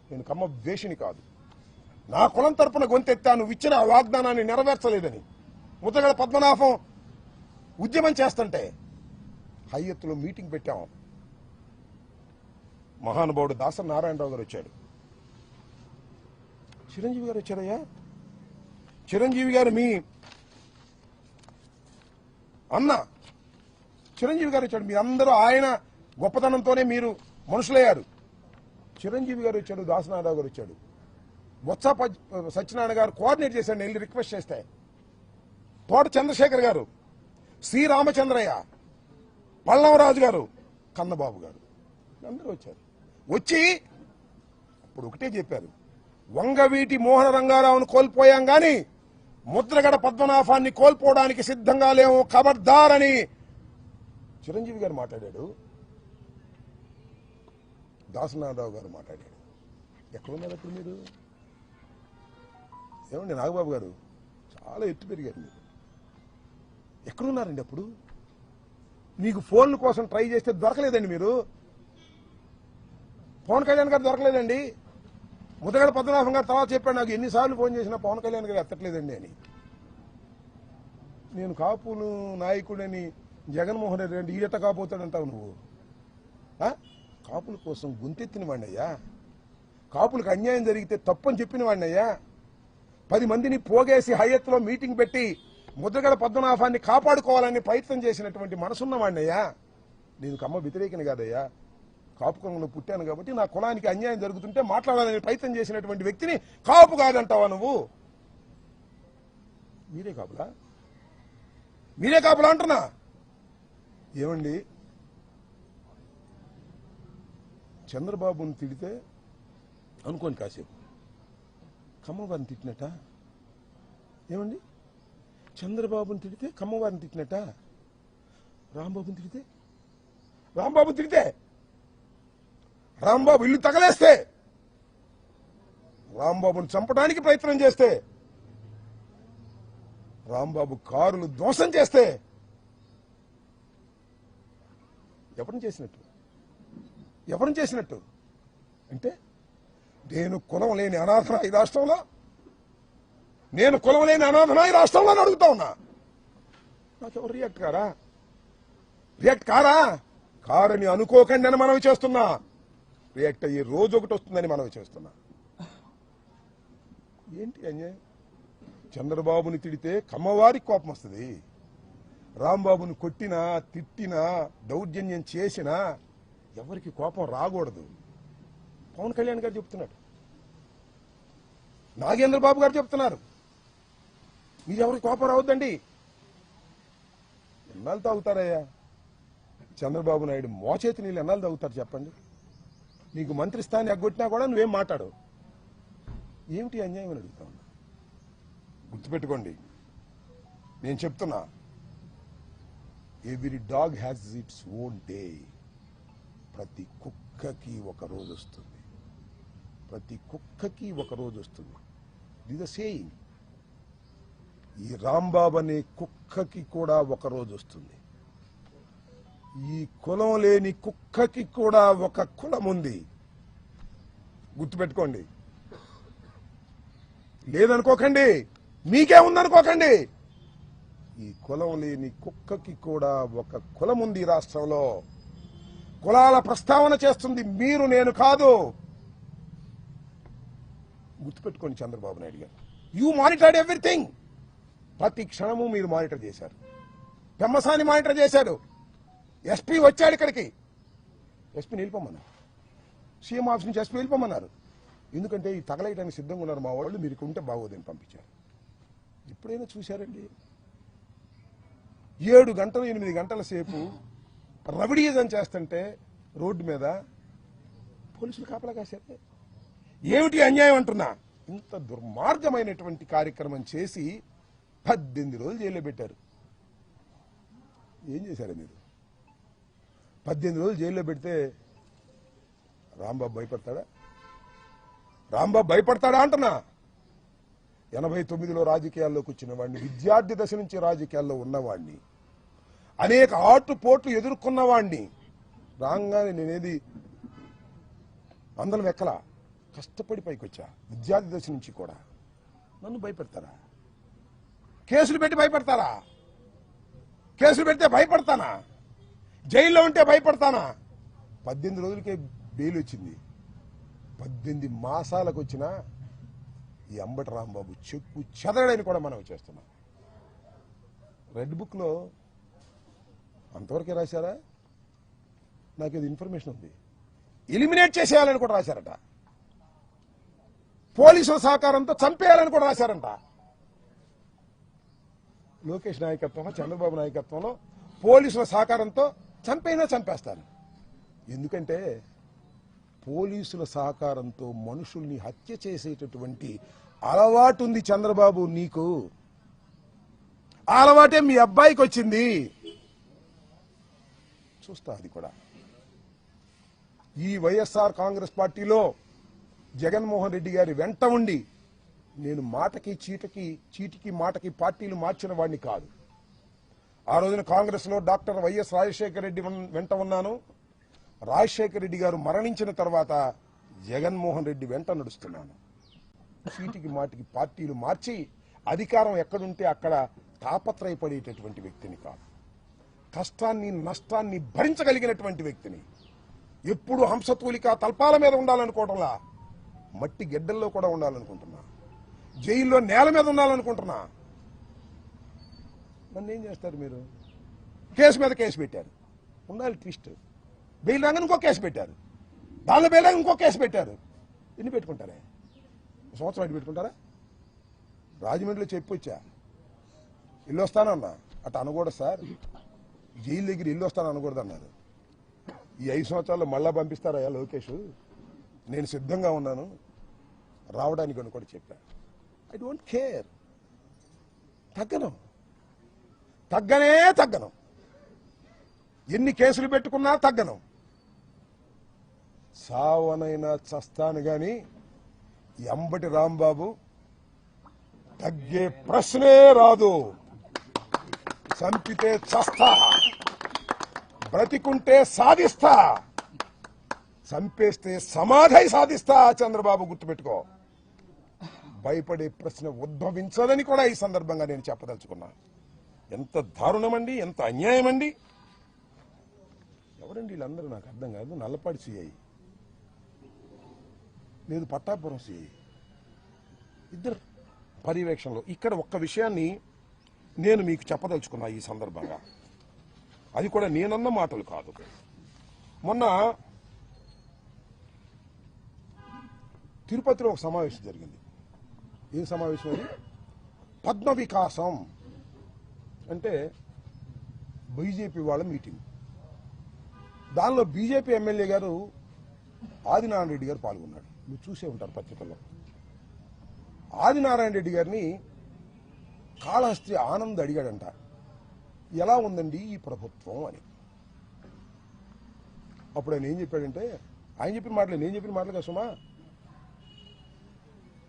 [SPEAKER 1] నేను కమ్మ ద్వేషిని కాదు, నా కులం తరపున గొంతెత్తా. నువ్వు ఇచ్చిన వాగ్దానాన్ని నెరవేర్చలేదని ముద్రగడ పద్మనాభం ఉద్యమం చేస్తుంటే హైయత్తులో మీటింగ్ పెట్టాం. మహానుభావుడు దాసరి నారాయణరావు గారు వచ్చాడు, చిరంజీవి గారు వచ్చారయ్యా. చిరంజీవి గారు మీ అన్న చిరంజీవి గారు వచ్చాడు. మీ అందరూ ఆయన గొప్పతనంతోనే మీరు మనుషులయ్యారు. చిరంజీవి గారు వచ్చాడు, దాసనారాయణ గారు వచ్చాడు, బొత్స సత్యనారాయణ గారు కోఆర్డినేట్ చేశాడు. వెళ్ళి రిక్వెస్ట్ చేస్తే తోట చంద్రశేఖర్ గారు, శ్రీరామచంద్రయ్య, పల్లవరాజు గారు, కన్నబాబు గారు అందరూ వచ్చారు. వచ్చి ఇప్పుడు ఒకటే చెప్పారు, వంగవీటి మోహన రంగారావును కోల్పోయాం గాని ముద్రగడ పద్మనాభాన్ని కోల్పోవడానికి సిద్ధంగా లేవు, ఖబర్దారని చిరంజీవి గారు మాట్లాడాడు, దాసనారాయణరావు గారు మాట్లాడాడు. ఎక్కడున్నారు అప్పుడు మీరు? ఏమండి నాగబాబు గారు, చాలా ఎత్తు పెరిగారు మీరు. ఎక్కడున్నారండి అప్పుడు? మీకు ఫోన్ల కోసం ట్రై చేస్తే దొరకలేదండి మీరు. పవన్ కళ్యాణ్ గారు దొరకలేదండి. ముద్రగడ పద్మనాభం గారు తర్వాత చెప్పాడు నాకు, ఎన్నిసార్లు ఫోన్ చేసినా పవన్ కళ్యాణ్ గారు ఎత్తట్లేదండి అని. నేను కాపులు నాయకుడని జగన్మోహన్ రెడ్డి అంటే ఈడట కాపోతాడంటావు నువ్వు. కాపుల కోసం గొంతెత్తిన వాడినయ్యా, కాపులకు అన్యాయం జరిగితే తప్పని చెప్పిన వాడినయ్యా. 10 మందిని పోగేసి హయత్తులో మీటింగ్ పెట్టి ముద్రగడ పద్మనాభాన్ని కాపాడుకోవాలని ప్రయత్నం చేసినటువంటి మనసున్న వాడినయ్యా. నేను కమ్మ వ్యతిరేకిని కాదయ్యా, కాపు కులంలో పుట్టాను కాబట్టి నా కులానికి అన్యాయం జరుగుతుంటే మాట్లాడాలని ప్రయత్నం చేసినటువంటి వ్యక్తిని కాపు కాదంటావా నువ్వు? మీరే కాపులా? మీరే కాపులా అంటున్నా. ఏమండి, చంద్రబాబుని తిడితే అనుకోని కాసేపు కమ్మవారిని తిట్టినట్ట. ఏమండి, చంద్రబాబుని తిడితే కమ్మవారిని తిట్టినట్ట. రాంబాబుని తిడితే రాంబాబు ఇల్లు తగలేస్తే, రాంబాబుని చంపడానికి ప్రయత్నం చేస్తే, రాంబాబు కారులు ధ్వంసం చేస్తే ఎవరిని చేసినట్టు అంటే నేను కులం లేని అనాథనా ఈ రాష్ట్రంలో? నేను కులం లేని అనాథనా ఈ రాష్ట్రంలో అని అడుగుతా ఉన్నా. నాకెవరు రియాక్ట్ కారా? కారని అనుకోకండి అని మనవి చేస్తున్నా. రియాక్ట్ అయ్యే రోజు ఒకటి వస్తుందని మనవి చేస్తున్నా. ఏంటి అన్యాయం? చంద్రబాబుని తిడితే కమ్మవారికి కోపం వస్తుంది, రాంబాబుని కొట్టినా తిట్టినా దౌర్జన్యం చేసినా ఎవరికి కోపం రాకూడదు. పవన్ కళ్యాణ్ గారు చెప్తున్నాడు, నాగేంద్ర బాబు గారు చెప్తున్నారు, మీరెవరికి కోపం రావద్దండి. ఎన్నాళ్ళు తాగుతారయ్యా చంద్రబాబు నాయుడు మోచేతి నీళ్ళు? ఎన్నాళ్ళు తాగుతారు చెప్పండి? నీకు మంత్రి స్థాన్ని ఎగ్గొట్టినా కూడా నువ్వేం మాట్లాడు. ఏమిటి అన్యాయం అని అడుగుతా ఉన్నా. గుర్తుపెట్టుకోండి, నేను చెప్తున్నా, every dog has its own day. ప్రతి కుక్కకి ఒక రోజు వస్తుంది, దిస్ ద సేయింగ్. ఈ రాంబాబు అనే కుక్కకి కూడా ఒక రోజు వస్తుంది. ఈ కులం లేని కుక్కకి కూడా ఒక కులం ఉంది, గుర్తుపెట్టుకోండి. లేదనుకోకండి, మీకే ఉందనుకోకండి. ఈ కులం లేని కుక్కకి కూడా ఒక కులం ఉంది. రాష్ట్రంలో కులాల ప్రస్తావన చేస్తుంది మీరు, నేను కాదు. గుర్తుపెట్టుకోండి చంద్రబాబు నాయుడు గారు. You monitored everything. ప్రతి క్షణము మీరు మానిటర్ చేశారు. పెమ్మసాని మానిటర్ చేశాడు. ఎస్పీ వచ్చాడు ఇక్కడికి, ఎస్పీని వెళ్ళిపోమన్నారు. సీఎం ఆఫీస్ నుంచి ఎస్పీ వెళ్ళిపోమన్నారు. ఎందుకంటే ఈ తగలేయడానికి సిద్ధంగా ఉన్నారు మా వాళ్ళు, మీరు ఉంటే బాగోదని పంపించారు. ఎప్పుడైనా చూశారండి 7 గంటలు 8 గంటల సేపు రవిడీజం చేస్తుంటే రోడ్డు మీద పోలీసులు కాపలా కాశారు? ఏమిటి అన్యాయం అంటున్నా. ఇంత దుర్మార్గమైనటువంటి కార్యక్రమం చేసి 18 రోజులు జైల్లో పెట్టారు. ఏం చేశారు మీరు? 18 రోజులు జైల్లో పెడితే రాంబాబు భయపడతాడా? రాంబాబు భయపడతాడా అంటున్నా. 89లో రాజకీయాల్లోకి వచ్చిన వాడిని, విద్యార్థి దశ నుంచి రాజకీయాల్లో ఉన్నవాడిని, అనేక ఆటుపోట్లు ఎదుర్కొన్నవాడిని. రాగానే నేనేది అందరం ఎక్కలా, కష్టపడి పైకి వచ్చా. విద్యార్థి దశ నుంచి కూడా నన్ను భయపెడతారా? కేసులు పెట్టి భయపెడతారా? కేసులు పెడితే భయపడతానా? జైల్లో ఉంటే భయపడతానా? 18 రోజులకే బెయిల్ వచ్చింది. 18 మాసాలకు వచ్చిన ఈ అంబటి రాంబాబు చెక్కు చెదరడని కూడా మనం చేస్తున్నాం. రెడ్ బుక్ లో అంతవరకే రాశారా? నాకు ఇది ఇన్ఫర్మేషన్ ఉంది. ఎలిమినేట్ చేసేయాలని కూడా రాశారట. పోలీసుల సహకారంతో చంపేయాలని కూడా రాశారంట. లోకేష్ నాయకత్వంలో, చంద్రబాబు నాయకత్వంలో పోలీసుల సహకారంతో చంపైనా చంపేస్తారు. ఎందుకంటే పోలీసుల సహకారంతో మనుషుల్ని హత్య చేసేటటువంటి అలవాటు ఉంది చంద్రబాబు నీకు. ఆ అలవాటే మీ అబ్బాయికి వచ్చింది. చూస్తా అది కూడా. ఈ వైఎస్ఆర్ కాంగ్రెస్ పార్టీలో జగన్మోహన్ రెడ్డి గారి వెంట ఉండి నేను మాటకి చీటికి మాటకి పార్టీలు మార్చిన వాడిని కాదు. ఆ రోజున కాంగ్రెస్ లో డాక్టర్ వైఎస్ రాజశేఖర రెడ్డి వెంట ఉన్నాను. రాజశేఖర రెడ్డి గారు మరణించిన తర్వాత జగన్మోహన్ రెడ్డి వెంట నడుస్తున్నాను. చీటికి మాటికి పార్టీలు మార్చి అధికారం ఎక్కడుంటే అక్కడ తాపత్రయపడేటటువంటి వ్యక్తిని కాదు. కష్టాన్ని నష్టాన్ని భరించగలిగినటువంటి వ్యక్తిని. ఎప్పుడు హంసతూలిక తల్పాల మీద ఉండాలనుకోవటంలా మట్టి గెడ్డల్లో కూడా ఉండాలనుకుంటున్నా. జైల్లో నేల మీద ఉండాలనుకుంటున్నా. నన్ను ఏం చేస్తారు మీరు? కేసు మీద కేసు పెట్టారు, ఉండాలి ట్విస్ట్. బెయిల్ రాగానే ఇంకో కేసు పెట్టారు, దానిలో బెయిల్ రాగా ఇంకో కేసు పెట్టారు. ఎన్ని పెట్టుకుంటారే? సంవత్సరం అటు పెట్టుకుంటారా? రాజమండ్రిలో చెప్పొచ్చా ఇల్లు వస్తానన్నా, అటు అనకూడదు సార్, జైలు దగ్గర ఇల్లు వస్తాను అనకూడదు అన్నారు. ఈ 5 సంవత్సరాల్లో మళ్ళా పంపిస్తారా లోకేష్? నేను సిద్ధంగా ఉన్నాను రావడానికి అని కూడా చెప్పాను. I don't care. తగ్గను. ఎన్ని కేసులు పెట్టుకున్నా తగ్గను. సావనైనా చస్తాను గాని ఈ అంబటి రాంబాబు తగ్గే ప్రశ్నే రాదు. చంపితే చస్తా, బ్రతికుంటే సాధిస్తా, చంపేస్తే సమాధి సాధిస్తా. చంద్రబాబు గుర్తుపెట్టుకో. భయపడే ప్రశ్న ఉద్భవించదని కూడా ఈ సందర్భంగా నేను చెప్పదలుచుకున్నా. ఎంత దారుణమండి, ఎంత అన్యాయం అండి. ఎవరండి వీళ్ళందరూ? నాకు అర్థం కాదు. నల్లపాడి సిఐ లేదు, పట్టాపురం సిఐ, ఇద్దరు పర్యవేక్షణలో. ఇక్కడ ఒక్క విషయాన్ని నేను మీకు చెప్పదలుచుకున్నా ఈ సందర్భంగా. అది కూడా నేనన్న మాటలు కాదు. మొన్న తిరుపతిలో ఒక సమావేశం జరిగింది. ఏం సమావేశం అది? పద్మ వికాసం అంటే బీజేపీ వాళ్ళ మీటింగ్. దానిలో బీజేపీ ఎమ్మెల్యే గారు ఆదినారాయణ రెడ్డి గారు పాల్గొన్నాడు. మీరు చూసే ఉంటారు పత్రికల్లో. ఆదినారాయణ రెడ్డి గారిని కాళహస్తి ఆనంద్ అడిగాడంట, ఎలా ఉందండి ఈ ప్రభుత్వం అని. అప్పుడు ఆయన ఏం చెప్పాడంటే, ఆయన చెప్పిన మాటలే నేను చెప్పిన మాటలు కదా సుమా.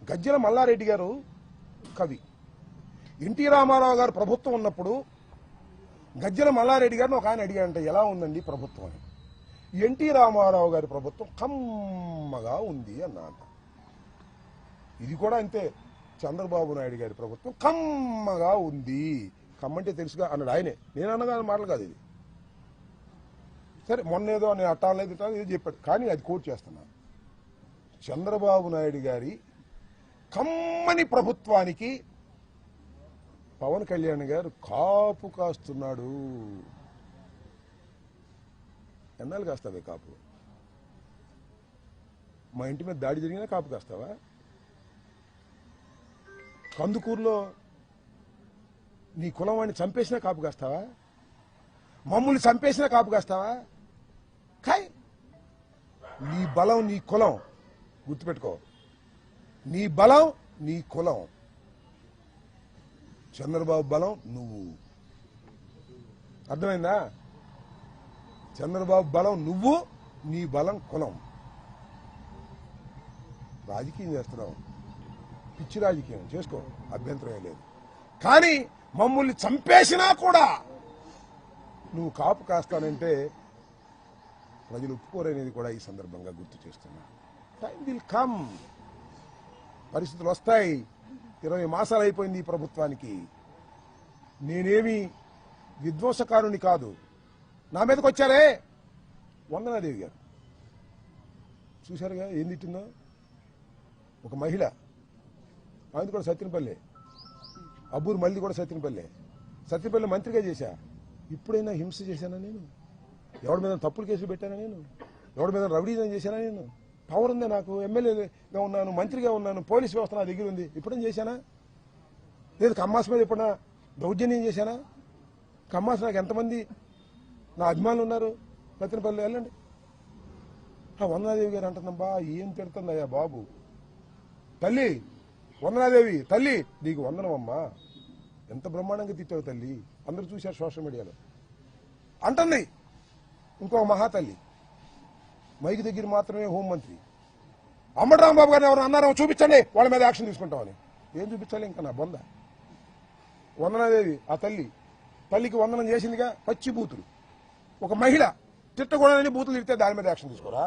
[SPEAKER 1] గజ్జల మల్లారెడ్డి గారు కవి. ఎన్టీ రామారావు గారు ప్రభుత్వం ఉన్నప్పుడు గజ్జల మల్లారెడ్డి గారిని ఒక ఆయన అడిగాడంటే ఎలా ఉందండి ప్రభుత్వం అని. ఎన్టీ రామారావు గారి ప్రభుత్వం కమ్మగా ఉంది అన్నాడు. ఇది కూడా అంతే, చంద్రబాబు నాయుడు గారి ప్రభుత్వం కమ్మగా ఉంది. కమ్మంటే తెలుసుగా అన్నాడు ఆయనే, నేను అన్నగా మాటలు కాదు ఇది. సరే మొన్న ఏదో నేను అట్టాలేదు ఏదో చెప్పాడు, కానీ అది కోట్ చేస్తున్నాను. చంద్రబాబు నాయుడు గారి కమ్మని ప్రభుత్వానికి పవన్ కళ్యాణ్ గారు కాపు కాస్తున్నాడు. ఎన్నాళ్ళు కాస్తావే కాపు? మా ఇంటి మీద దాడి జరిగినా కాపు కాస్తావా? కందుకూరులో నీ కులం వాడిని చంపేసినా కాపు కాస్తావా? మమ్మల్ని చంపేసినా కాపు కాస్తావా? కాయ్, నీ బలం నీ కులం గుర్తుపెట్టుకో. నీ బలం నీ కులం. చంద్రబాబు బలం నువ్వు. అర్థమైందా? చంద్రబాబు బలం నువ్వు, నీ బలం కులం. రాజకీయం చేస్తున్నావు, పిచ్చి రాజకీయం చేసుకో, అభ్యంతరం లేదు. కానీ మమ్మల్ని చంపేసినా కూడా నువ్వు కాపు కాస్తానంటే ప్రజలు ఒప్పుకోరనేది కూడా ఈ సందర్భంగా గుర్తు చేస్తున్నా. టైం విల్ కమ్, పరిస్థితులు వస్తాయి. 20 మాసాలు అయిపోయింది ఈ ప్రభుత్వానికి. నేనేమి విధ్వంసకారుని కాదు. నా మీదకి వచ్చారే వందనాదేవి గారు, చూశారుగా ఏం తిట్టిందో. ఒక మహిళ, ఆయన కూడా సత్యనపల్లి, అబ్బూరు మళ్ళీ కూడా సత్యనపల్లి. సత్యనపల్లి మంత్రిగా చేశా. ఇప్పుడైనా హింస చేశానా నేను? ఎవరి మీద తప్పులు కేసులు పెట్టానా నేను? ఎవరి మీద రౌడీజం చేశానా నేను? పవర్ ఉందే నాకు, ఎమ్మెల్యేగా ఉన్నాను, మంత్రిగా ఉన్నాను, పోలీస్ వ్యవస్థ నా దగ్గర ఉంది. ఇప్పుడేం చేశానా? లేదు కమ్మాస్ మీద ఎప్పుడన్నా దౌర్జన్యం చేశానా? కమ్మాస్ నాకు ఎంతమంది నా అభిమానులు ఉన్నారు. సత్యనపల్లి వెళ్ళండి. వందనాదేవి గారు అంటుందమ్మా, ఏం తిడుతుందయ్యా బాబు. తల్లి వందనాదేవి, తల్లి నీకు వందనమమ్మా, ఎంత బ్రహ్మాండంగా తిట్టావు తల్లి, అందరూ చూశారు సోషల్ మీడియాలో అంటుంది. ఇంకో మహాతల్లి, మైకి దగ్గర మాత్రమే హోంమంత్రి అంబటి రాంబాబు గారిని ఎవరు అన్నారో చూపించండి, వాళ్ళ మీద యాక్షన్ తీసుకుంటామని. ఏం చూపించాలి ఇంకా నా బొంద. వందనాదేవి ఆ తల్లికి వందనం చేసిందిగా, పచ్చి బూతులు. ఒక మహిళ తిట్టకూడదని బూతులు తిడితే దాని మీద యాక్షన్ తీసుకోరా?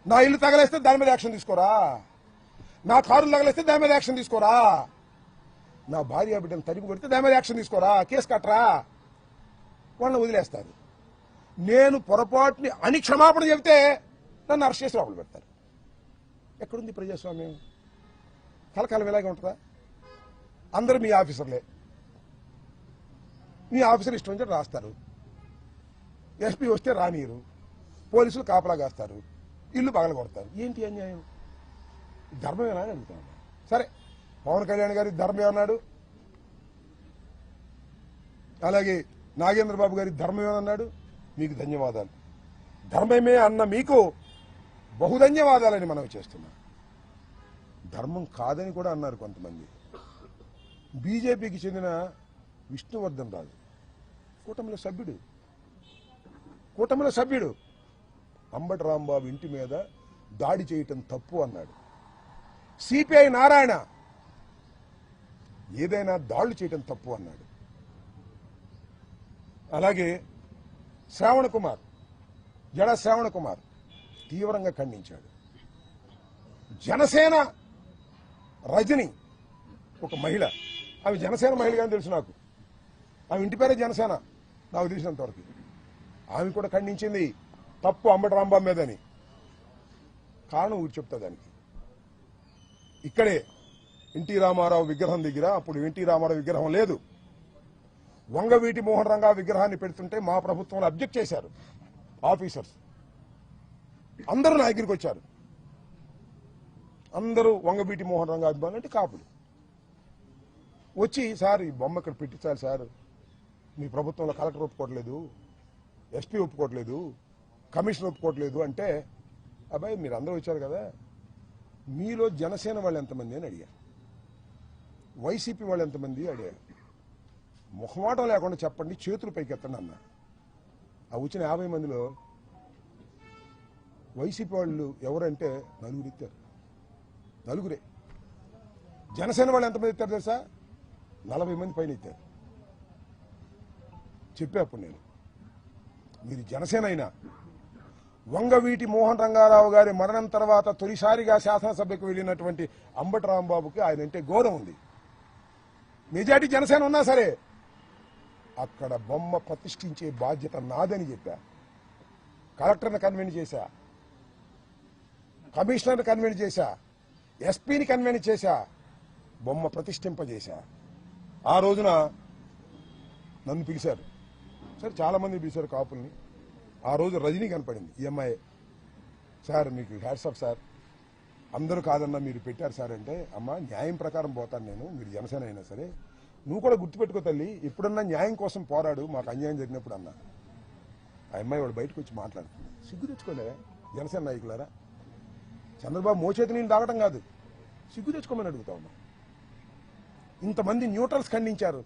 [SPEAKER 1] నా ఇల్లు తగలేస్తే దాని మీద యాక్షన్ తీసుకోరా? నా కారులు తగలేస్తే దాని మీద యాక్షన్ తీసుకోరా? నా భార్య బిడ్డను తరిమి కొడితే దాని మీద యాక్షన్ తీసుకోరా? కేసు కట్టరా? వాళ్ళని వదిలేస్తారు. నేను పొరపాటుని అని క్షమాపణ చెబితే నన్ను అరెస్ట్ చేసి లోపల పెడతారు. ఎక్కడుంది ప్రజాస్వామ్యం? కలకాలం ఇలాగే ఉంటుందా? అందరూ మీ ఆఫీసర్లే, మీ ఆఫీసర్ ఇష్టం వచ్చి రాస్తారు. ఎస్పీ వస్తే రానీరు, పోలీసులు కాపలా కాస్తారు, ఇల్లు పగల కొడతారు. ఏంటి అన్యాయం? ధర్మమేనా అని అడుగుతాను. సరే, పవన్ కళ్యాణ్ గారి ధర్మమే అన్నాడు, అలాగే నాగేంద్ర బాబు గారి ధర్మమే అన్నాడు. మీకు ధన్యవాదాలు. ధర్మమే అన్న మీకు బహుధన్యవాదాలని మనం చేస్తున్నాం. ధర్మం కాదని కూడా అన్నారు కొంతమంది. బీజేపీకి చెందిన విష్ణువర్ధన్ రాజు కూటమిలో సభ్యుడు అంబటి రాంబాబు ఇంటి మీద దాడి చేయటం తప్పు అన్నాడు. సిపిఐ నారాయణ ఏదైనా దాడులు చేయటం తప్పు అన్నాడు. అలాగే జడ శ్రావణ కుమార్ తీవ్రంగా ఖండించాడు. జనసేన రజని ఒక మహిళ, ఆమె జనసేన మహిళగానే తెలుసు నాకు, ఆమె ఇంటి పేరే జనసేన నాకు తెలిసినంతవరకు. ఆమె కూడా ఖండించింది తప్పు అంబటి రాంబాబు మీదని. కారణం ఊరు చెప్తా దానికి. ఇక్కడే ఎన్టీ రామారావు విగ్రహం దగ్గర, అప్పుడు ఎన్టీ రామారావు విగ్రహం లేదు, వంగవీటి మోహన్ రంగా విగ్రహాన్ని పెడుతుంటే మా ప్రభుత్వంలో అబ్జెక్ట్ చేశారు ఆఫీసర్స్. అందరూ నా దగ్గరికి వచ్చారు. అందరూ వంగవీటి మోహన్ రంగా అభిమానులు అంటే కాపులు వచ్చి, సార్ ఈ బొమ్మ ఇక్కడ పెట్టించాలి సార్, మీ ప్రభుత్వంలో కలెక్టర్ ఒప్పుకోవట్లేదు, ఎస్పీ ఒప్పుకోవట్లేదు, కమిషనర్ ఒప్పుకోవట్లేదు అంటే, అబ్బాయి మీరు అందరూ వచ్చారు కదా, మీలో జనసేన వాళ్ళు ఎంతమంది అని అడిగారు, వైసీపీ వాళ్ళు ఎంతమంది అడిగారు. ముఖమాటం లేకుండా చెప్పండి, చేతులు పైకెత్తండి అన్న. ఆ వచ్చిన 50 మందిలో వైసీపీ వాళ్ళు ఎవరంటే నలుగురు ఇచ్చారు. నలుగురే. జనసేన వాళ్ళు ఎంతమంది ఇస్తారు తెలుసా? 40 మంది పైన ఇచ్చారు. చెప్పేప్పుడు నేను మీరు జనసేన అయినా వంగవీటి మోహన్ రంగారావు గారి మరణం తర్వాత తొలిసారిగా శాసనసభకు వెళ్ళినటువంటి అంబటి రాంబాబుకి ఆయన అంటే గౌరవం ఉంది. మెజార్టీ జనసేన ఉన్నా సరే అక్కడ బొమ్మ ప్రతిష్ఠించే బాధ్యత నాదని చెప్పా. కలెక్టర్ని కన్వెన్స్ చేశా, కమిషనర్ని కన్వెన్స్ చేశా, ఎస్పీని కన్వెన్స్ చేశా, బొమ్మ ప్రతిష్ఠింపజేశా. ఆ రోజున నన్ను పిలిచారు. సరే చాలా మంది పిలిచారు కాపుల్ని. ఆ రోజు రజనీ కనపడింది. ఈ అమ్మాయి, సార్ మీకు హ్యాట్స్ ఆఫ్ సార్, అందరూ కాదన్నా మీరు పెట్టారు సార్ అంటే, అమ్మ న్యాయం ప్రకారం పోతాను నేను, మీరు జనసేన అయినా సరే, నువ్వు కూడా గుర్తుపెట్టుకో తల్లి, ఎప్పుడన్నా న్యాయం కోసం పోరాడు, మాకు అన్యాయం జరిగినప్పుడు అన్నా. ఆ అమ్మాయి వాడు బయటకు వచ్చి మాట్లాడుతుంది. సిగ్గు తెచ్చుకోలేదా జనసేన నాయకులారా? చంద్రబాబు మోచేతి నీళ్ళు తాగటం కాదు, సిగ్గు తెచ్చుకోమని అడుగుతా ఉన్నా. ఇంతమంది న్యూట్రల్స్ ఖండించారు,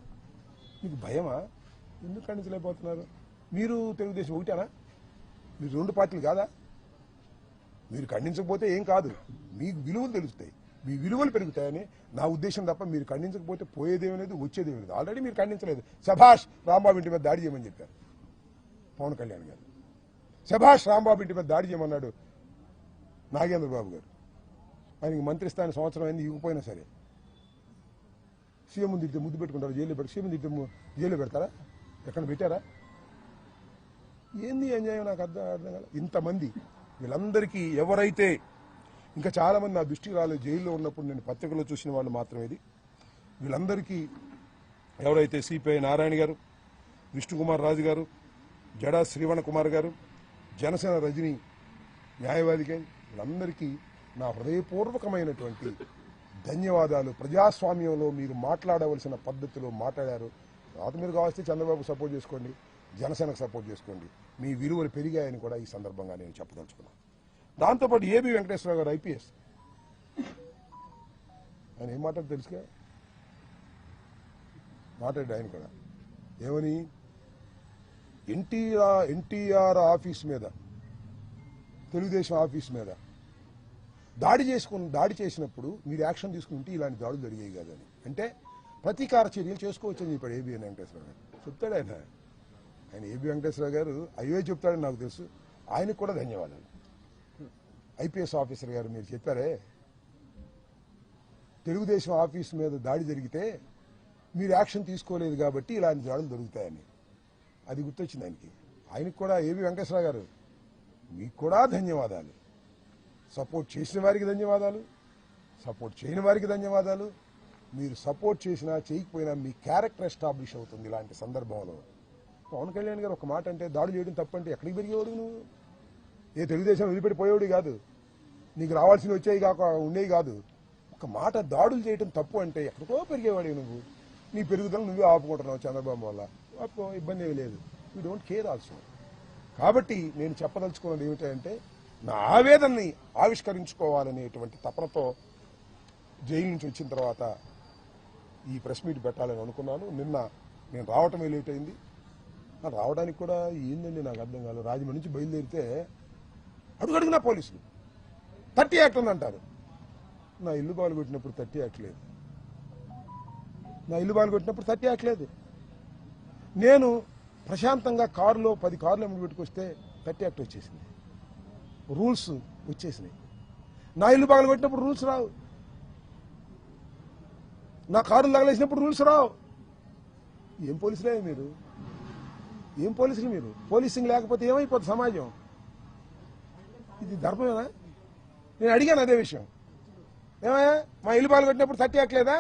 [SPEAKER 1] మీకు భయమా? ఎందుకు ఖండించలేకపోతున్నారు? మీరు తెలుగుదేశం ఒకటేనా? మీరు రెండు పార్టీలు కాదా? మీరు ఖండించకపోతే ఏం కాదు, మీకు విలువలు తెలుస్తాయి, మీ విలువలు పెరుగుతాయని నా ఉద్దేశం తప్ప మీరు ఖండించకపోతే పోయేదేమీ లేదు, వచ్చేదేమీ లేదు. ఆల్రెడీ మీరు ఖండించలేదు. శభాష్ రాంబాబు ఇంటి మీద దాడి చేయమని చెప్పారు పవన్ కళ్యాణ్ గారు. శభాష్ రాంబాబు ఇంటి మీద దాడి చేయమన్నాడు నాగేంద్ర బాబు గారు. ఆయనకి మంత్రి స్థానం సంవత్సరం అయింది, ఇవ్వకపోయినా సరే సీఎం తిట్టే ముద్దు పెట్టుకుంటారు, జైల్లో పెట్టి సీఎం తిట్టే జైల్లో పెడతారా? ఎక్కడ పెట్టారా? ఏంది అన్యాయం? నాకు అర్థం కాదు. ఇంతమంది వీళ్ళందరికీ ఎవరైతే, ఇంకా చాలా మంది నా దృష్టికి రాలేదు, జైల్లో ఉన్నప్పుడు నేను పత్రికలో చూసిన వాళ్ళు మాత్రమే ఇది. వీళ్ళందరికీ ఎవరైతే సిపిఐ నారాయణ గారు, విష్ణుకుమార్ రాజు గారు, జడా శ్రీవణ కుమార్ గారు, జనసేన రజనీ న్యాయవాది గారు, వీళ్ళందరికీ నా హృదయపూర్వకమైనటువంటి ధన్యవాదాలు. ప్రజాస్వామ్యంలో మీరు మాట్లాడవలసిన పద్ధతిలో మాట్లాడారు. తర్వాత మీరు కావస్తే చంద్రబాబు సపోర్ట్ చేసుకోండి, జనసేనకు సపోర్ట్ చేసుకోండి, మీ విలువలు పెరిగాయని కూడా ఈ సందర్భంగా నేను చెప్పదలుచుకున్నాను. దాంతోపాటు ఏబి వెంకటేశ్వరరావు గారు ఐపీఎస్, ఆయన ఏం మాట్లాడు తెలుసుగా, మాట్లాడు ఆయన కూడా ఏమని, ఎన్టీఆర్ ఆఫీస్ మీద, తెలుగుదేశం ఆఫీస్ మీద దాడి చేసినప్పుడు మీరు యాక్షన్ తీసుకుంటే ఇలాంటి దాడులు జరిగాయి కాదని, అంటే ప్రతీకార చర్యలు చేసుకోవచ్చని చెప్పాడు ఏబి వెంకటేశ్వరరావు గారు. చెప్తాడు ఆయన ఏబి వెంకటేశ్వరరావు గారు అయ్యే చెప్తాడని నాకు తెలుసు. ఆయనకు కూడా ధన్యవాదాలు. ఐపీఎస్ ఆఫీసర్ గారు మీరు చెప్పారే, తెలుగుదేశం ఆఫీస్ మీద దాడి జరిగితే మీరు యాక్షన్ తీసుకోలేదు కాబట్టి ఇలాంటి దాడులు దొరుకుతాయని, అది గుర్తొచ్చింది ఆయనకి. ఆయనకు కూడా ఏబి వెంకటేశ్వరరావు గారు మీకు కూడా ధన్యవాదాలు. సపోర్ట్ చేసిన వారికి ధన్యవాదాలు, సపోర్ట్ చేయని వారికి ధన్యవాదాలు. మీరు సపోర్ట్ చేసినా చేయకపోయినా మీ క్యారెక్టర్ ఎస్టాబ్లిష్ అవుతుంది ఇలాంటి సందర్భంలో. పవన్ కళ్యాణ్ గారు ఒక మాట అంటే దాడులు చేయడం తప్పంటే ఎక్కడికి పెరిగేవాడు నువ్వు? ఏ తెలుగుదేశం వదిలిపెట్టిపోయేవాడు కాదు, నీకు రావాల్సినవి వచ్చేవి కాక ఉండేవి కాదు. ఒక మాట దాడులు చేయడం తప్పు అంటే ఎక్కడికో పెరిగేవాడే నువ్వు. నీ పెరుగుదల నువ్వే ఆపుకుంటున్నావు చంద్రబాబు వల్ల, ఇబ్బంది ఏమీ లేదు. You don't care also. కాబట్టి నేను చెప్పదలుచుకున్నది ఏమిటంటే, నా ఆవేదనని ఆవిష్కరించుకోవాలనేటువంటి తపనతో జైలు నుంచి వచ్చిన తర్వాత ఈ ప్రెస్ మీట్ పెట్టాలని అనుకున్నాను. నిన్న నేను రావటమే లేట్ అయింది. రావడానికి కూడా ఏందండి నాకు అర్థం కాదు. రాజమండ్రి నుంచి బయలుదేరితే అడుగడుగునా పోలీసులు 30 యాక్ట్ ఉందంటారు. నా ఇల్లు బాలు కొట్టినప్పుడు 30 యాక్ట్ లేదు. నా ఇల్లు బాలు కొట్టినప్పుడు 30 యాక్ట్ లేదు. నేను ప్రశాంతంగా కారులో 10 కార్లు ఎమ్మెల్యే పెట్టుకొస్తే 30 యాక్ట్ వచ్చేసింది, రూల్స్ వచ్చేసినాయి. నా ఇల్లు బాగా కొట్టినప్పుడు రూల్స్ రావు, నా కారులు తగలేసినప్పుడు రూల్స్ రావు. ఏం పోలీసులే మీరు? ఏం పోలీసులు మీరు? పోలీసింగ్ లేకపోతే ఏమైపోతుంది సమాజం? ఇది ధర్మమేనా? నేను అడిగాను అదే విషయం. ఏమయ్యా మా ఇల్లు బాగా కొట్టినప్పుడు 30 యాక్ట్ లేదా?